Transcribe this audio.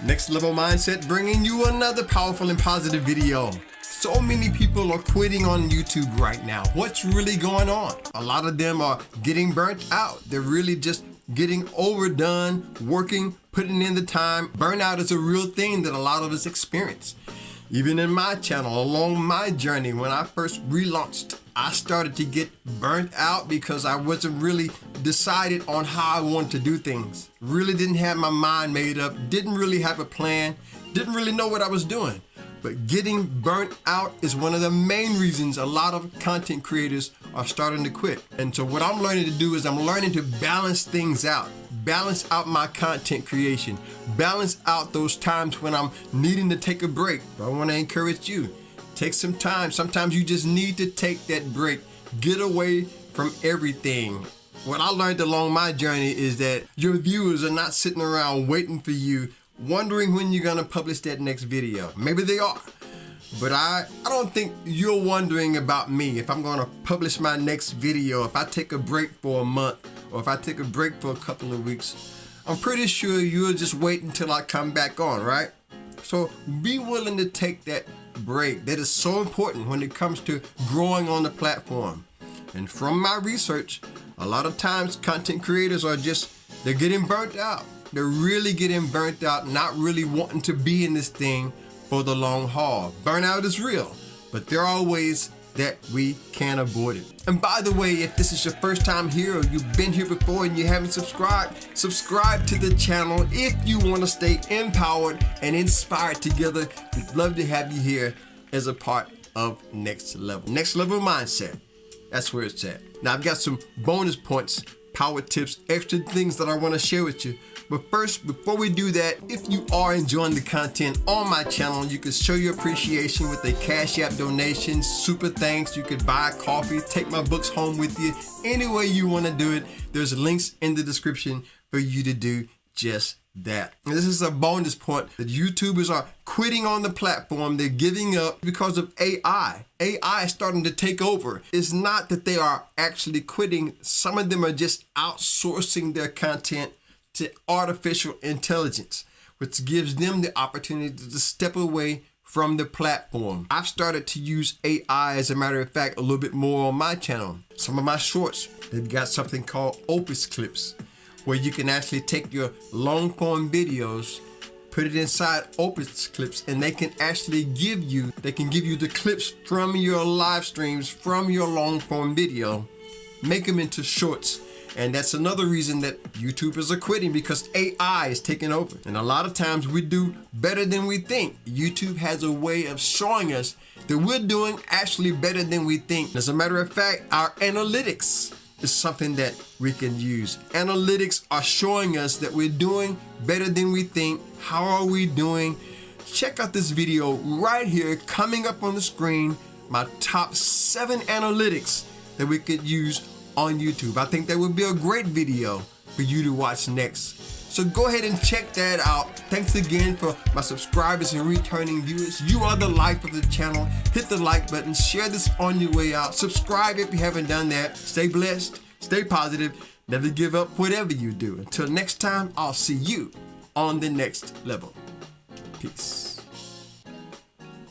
Next Level Mindset bringing you another powerful and positive video. So many people are quitting on YouTube right now. What's really going on? A lot of them are getting burnt out. They're really just getting overdone, working, putting in the time. Burnout is a real thing that a lot of us experience. Even in my channel, along my journey, when I first relaunched, I started to get burnt out because I wasn't really decided on how I wanted to do things. Really didn't have my mind made up, didn't really have a plan, didn't really know what I was doing. But getting burnt out is one of the main reasons a lot of content creators are starting to quit. And so what I'm learning to do is I'm learning to balance things out. Balance out my content creation. Balance out those times when I'm needing to take a break. I want to encourage you. Take some time. Sometimes you just need to take that break. Get away from everything. What I learned along my journey is that your viewers are not sitting around waiting for you, wondering when you're going to publish that next video. Maybe they are. But I don't think you're wondering about me, if I'm going to publish my next video, if I take a break for a month, or if I take a break for a couple of weeks. I'm pretty sure you'll just wait until I come back on, right? So be willing to take that break. That is so important when it comes to growing on the platform. And from my research, a lot of times content creators they're getting burnt out. They're really getting burnt out, not really wanting to be in this thing for the long haul. Burnout is real, but there are ways that we can avoid it. And by the way, if this is your first time here or you've been here before and you haven't subscribed, subscribe to the channel if you want to stay empowered and inspired together. We'd love to have you here as a part of Next Level. Next Level Mindset. That's where it's at. Now I've got some bonus points, power tips, extra things that I want to share with you. But first, before we do that, if you are enjoying the content on my channel, you can show your appreciation with a Cash App donation, super thanks. You could buy a coffee, take my books home with you. Any way you want to do it, there's links in the description for you to do just that. And this is a bonus point that YouTubers are quitting on the platform. They're giving up because of AI. AI is starting to take over. It's not that they are actually quitting. Some of them are just outsourcing their content to artificial intelligence, which gives them the opportunity to step away from the platform. I've started to use AI, as a matter of fact, a little bit more on my channel. Some of my shorts, they've got something called Opus Clips, where you can actually take your long form videos, put it inside Opus Clips, and they can actually give you the clips from your live streams, from your long form video, make them into shorts. And that's another reason that YouTubers are quitting, because AI is taking over. And a lot of times we do better than we think. YouTube has a way of showing us that we're doing actually better than we think. As a matter of fact, our analytics is something that we can use. Analytics are showing us that we're doing better than we think. How are we doing? Check out this video right here coming up on the screen, my top 7 analytics that we could use on YouTube. I think that would be a great video for you to watch next. So go ahead and check that out. Thanks again for my subscribers and returning viewers. You are the life of the channel. Hit the like button, share this on your way out. Subscribe if you haven't done that. Stay blessed, stay positive, never give up whatever you do. Until next time, I'll see you on the next level. Peace.